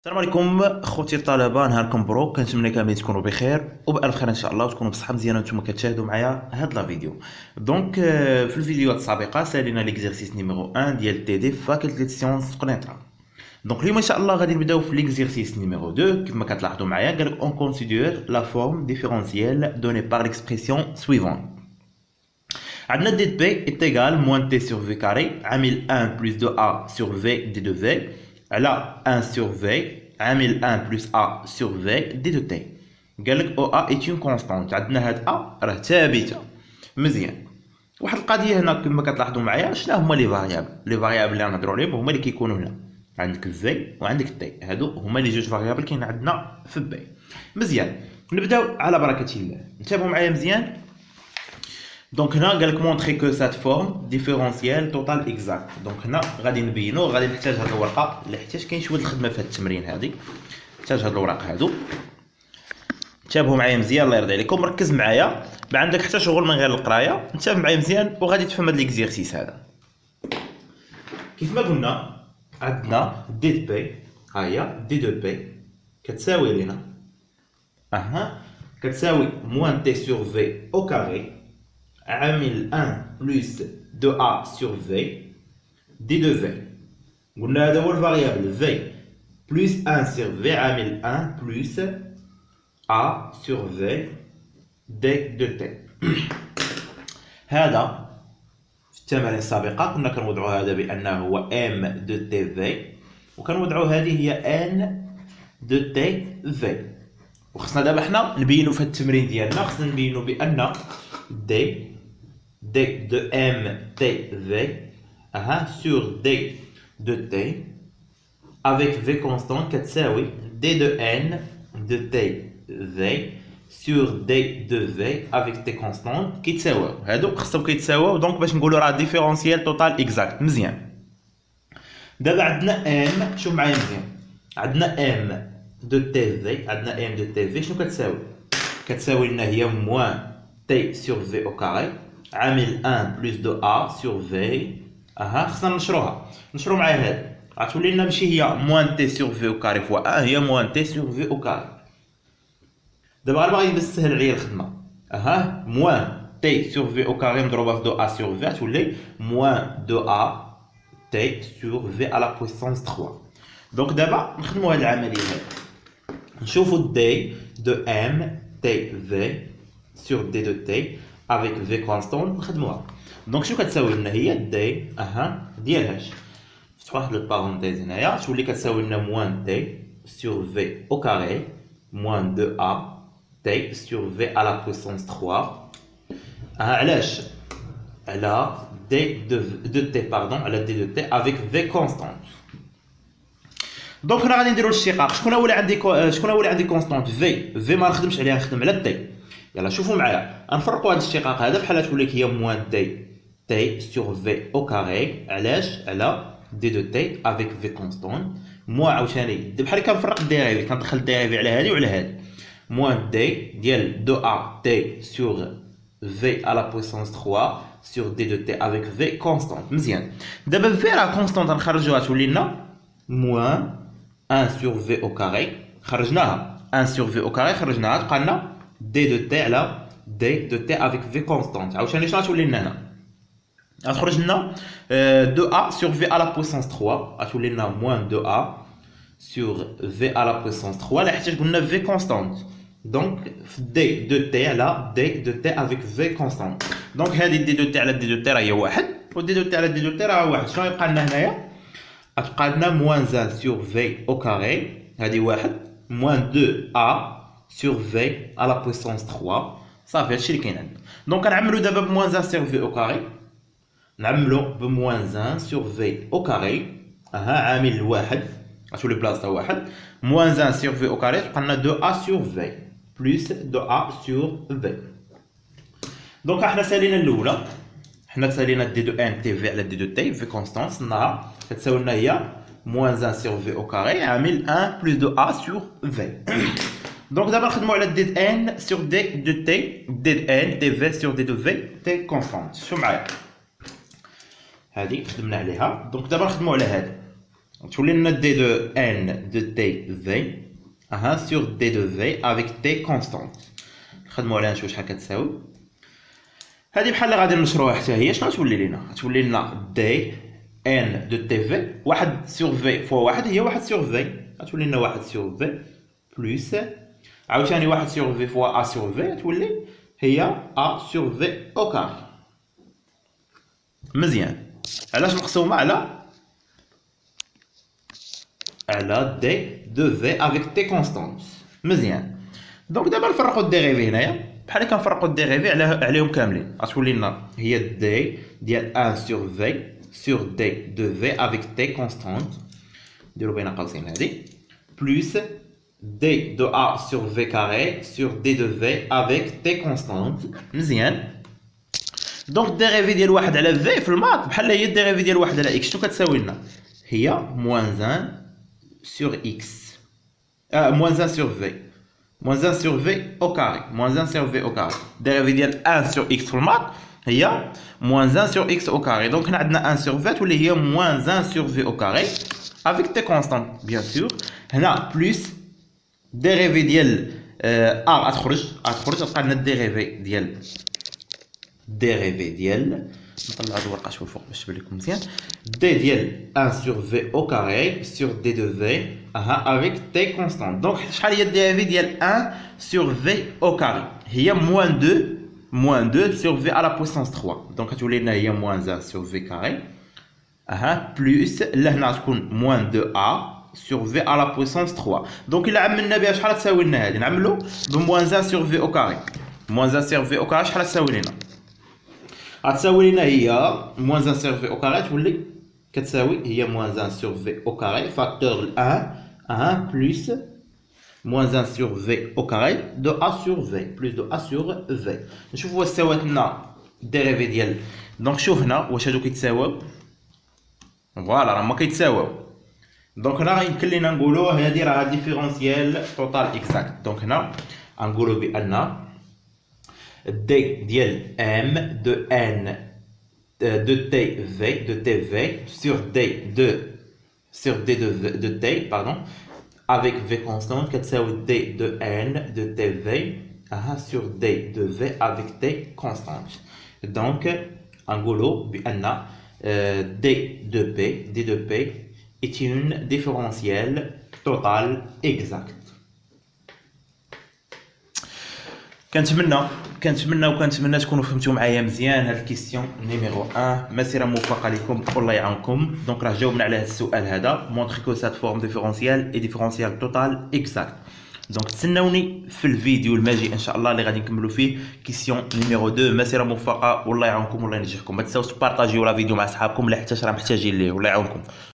السلام عليكم خوتي الطلبه، نهاركم مبروك. كنتمنى كاملين تكونوا بخير وبالف خير ان شاء الله، وتكونوا بصحه مزيانه وانتم كتشاهدوا معايا هاد لا فيديو. دونك في الفيديوهات السابقه سالينا ليكزيرسيس نيميرو 1 ديال تي دي فاكولتي سيونس قنيطره. دونك اليوم ان شاء الله غادي نبداو في ليكزيرسيس نيميرو 2. كما كتلاحظوا معايا قالك اون كونسيدير لا فورم ديفيرونسييل دوني بار ليكسبريسيون سويفون. عندنا دي بي est égal moins t sur v carré عامل 1 plus 2a sur v d 2v على 1 sur v عامل 1 plus a sur v d 2t. قال لك او a est une constante. عندنا هاد a راه ثابته. مزيان. واحد القضيه هنا كما كتلاحظوا معايا، شنو هما لي فاريابل؟ لي فاريابل اللي غنهضروا عليهم هما اللي كيكونوا هنا. عندك في وعندك تي، هادو هما لي جوج فاريابل كاين عندنا في بي. مزيان، نبداو على بركه الله. انتبهوا معايا مزيان. دونك هنا قالك مونطري كو سات فورم ديفيرونسيال توتال اكزاكت. دونك هنا غادي نبينو، غادي نحتاج هاد الورقه اللي حتاج كاين شويه الخدمه في هاد التمرين هادي. نحتاج هاد الوراق هادو. انتبهوا معايا مزيان الله يرضي عليكم، ركز معايا، ما عندك حتى شغل من غير القرايه. انتبه معايا مزيان وغادي تفهم هاد ليكزيرسيس هذا. كيف ما قلنا عندنا دي دو بي، ها هي دي دو بي كتساوي لنا كتساوي موان تي سور في او كاري عامل 1 بلس 2a sur v دي 2v. قلنا هذا هو الفاريابل v بلس 1 sur v عامل 1 بلس a sur v دي 2t. هذا في التمارين السابقة كنا كنوضعوا هذا بأنه هو m دو تي في، وكنوضعوا هذه هي n دو تي في. وخصنا دابا حنا نبينوا في التمرين ديالنا، خصنا نبينوا بأن d de mtv sur d de t avec v constante كتساوي d de n de tv sur d de v avec t constante كيتساويو. هادو خصهم كيتساويو، دونك باش نقولوا راه ديفيرونسيال توتال اكزاكت. مزيان. دابا عندنا m، شوف معايا مزيان، عندنا m de tv، عندنا m de tv شنو كتساوي؟ كتساوي لنا هي موان t sur v au carré عامل 1 بلس 2a sur v. خصنا نشروها معايا هاد، غتولي لنا ماشي هي موان تي سور في او كاري فوا 1، هي موان تي سور في او كاري. دابا غير باغي باش تسهل عليا الخدمه، موان تي سور في او كاري مضروبه في 2a sur v غتولي موان 2a تي سور في على بويسونس 3. دونك دابا نخدموا هاد العمليه هادي، نشوفوا دي دو ام تي في sur d de t avec v constante نخدموها. دونك شنو كتساوي لنا؟ هي دي ديالهاش، فتح واحد البارونتيز هنايا، تولي كتساوي لنا موان تي سور في او كاري موان 2a تي سور في على بويسونس 3. علاش؟ على دي دو تي باردون، على دي دو تي افيك في كونستانت. دونك هنا غادي نديرو الاشتقاق. شكون هو اللي عندي كونستانت؟ في ما نخدمش عليها، نخدم على تي. يلا شوفوا معايا، غنفرقوا هذا الاشتقاق هذا بحال تولي لك هي موان تي سور في او كاري. علاش؟ على دي دو تي افيك في كونستون. موا عاوتاني بحال كنفرق الديريفي، كندخل الديريفي على هذه وعلى هذه. موان دي ديال 2a تي سور في على بويسونس 3 سور دي دو تي افيك في كونستون. مزيان. دابا في راه كونستون نخرجوها تولي لنا موان 1 سور في او كاري، خرجناها 1 سور في او كاري خرجناها، تبقى لنا دي دو تي على دي دو تي افيك في كونستانت. عاوتاني شنو غتولي لنا هنا؟ غتخرج لنا 2a sur v à la puissance 3، غتولي لنا موان 2a sur v à la puissance 3 لحيت قلنا في كونستانت. دونك في دي دو تي على دي دو تي افيك في كونستانت. دونك هذه دي دو تي على دي دو تي راه هي واحد، ودي دو تي على دي دو تي راه واحد. شنو غيبقى لنا هنايا؟ غتبقى لنا موان 1 sur v au كاري، هذه واحد، موان 2a sur v à la puissance 3. صافي هادشي اللي كاين عندنا. دونك كنعملو دابا بموان 1 sur v au carré، نعملو بموان 1 sur v au carré. عامل واحد غتولي بلاصتها واحد، موان 1 sur v au carré تبقى لنا 2a sur v بلس 2a sur v. دونك حنا سالينا الاولى، حنا سالينا دي دو ان تي في على دي دو تي في كونستانت، صناها كتساوي لنا هي موان 1 sur v au carré عامل 1 بلس 2a sur v. دونك دابا نخدمو على دي ان سور دي دو تي، دي ان دي في سور دي دو في تي كونستانت. شوف معايا هادي خدمنا عليها. دونك دابا نخدمو على هادي، تولي لنا d de n de t v sur d de v avec t constante. نخدموا عليها نشوفوا شحال كتساوي. هذه بحال غادي نشروها حتى هي. شنو غتولي لنا؟ غتولي لنا d n de t v 1 sur v fois 1 هي 1 sur v. غتولي لنا 1 sur v بلس عاوتاني 1 sur v fois a sur v تولي هي a sur v au carré. مزيان. علاش مقسومه على d de v avec t constante. مزيان. دونك دابا نفرقوا الديريفي هنايا بحال كنفرقوا الديريفي عليهم كاملين. غتولي لنا هي d ديال 1 sur v sur d de v avec t constante نديرو بين قوسين هذه بلس d de a sur v carré sur d de v avec t constante. مزيان. دونك الديريفي ديال 1 على v في الماط بحال هي الديريفي ديال 1 على x. شنو كتساوي لنا؟ هي moins 1 sur x moins 1 sur v moins 1 sur v au carré moins 1 sur v au carré. الديريفي ديال 1 sur x في الماط هي moins 1 sur x au carré. دونك هنا عندنا 1 sur v تولي هي moins 1 sur v au carré avec t constante bien sûr. هنا بلس الديريفي ديال غتخرج تبقى لنا الديريفي ديال نطلع هاد الورقه شويه الفوق باش تبان لكم مزيان. d ديال 1 sur v au carré sur d de v avec t constante. دونك شحال هي الديريفي ديال 1 sur v au carré؟ هي moins 2 sur v à la puissance 3. دونك غتولي لنا هي moins 1 sur v carré بلس لهنا تكون moins 2a sur v à la puissance 3. دونك الا عملنا بها شحال تساوي لنا هذه؟ نعملو ب moins 1 sur v au carré. moins 1 sur v au carré شحال تساوي لنا؟ غتساوي لنا هي moins 1 sur v au carré تولي كتساوي هي moins 1 sur v au carré facteur 1 plus moins 1 sur v au carré de a sur v plus de a sur v. نشوفوا واش ساوات لنا الديريفي ديال. دونك شوف هنا واش هادو كيتساواو. فوالا راه ما كيتساواو. دونك هنا يمكن لينا نقولوا هذه راه ديفيرونسيال توتال اكزاكت. دونك هنا غنقولوا بان d ديال m de n de tv sur d de t pardon avec v constante كتساوي d de n de tv sur d de v avec t constante. donc غنقولوا بان d de p est une différentielle totale exacte. كنتمنى تكونوا فهمتوا معايا مزيان هاد الكيستيون نيميرو 1. مسيره موفقه لكم والله يعاونكم. دونك راه جاوبنا على هاد السؤال هذا مونطري كو سات فورم ديفيرونسيال اي ديفيرونسيال توتال اكزاكت. دونك تسناوني في الفيديو الماجي ان شاء الله اللي غادي نكملوا فيه كيستيون نيميرو 2. مسيره موفقه والله يعاونكم والله ينجحكم. ما تنساوش تبارطاجيو لا فيديو مع صحابكم اللي حتى راه محتاجين ليه. والله يعاونكم.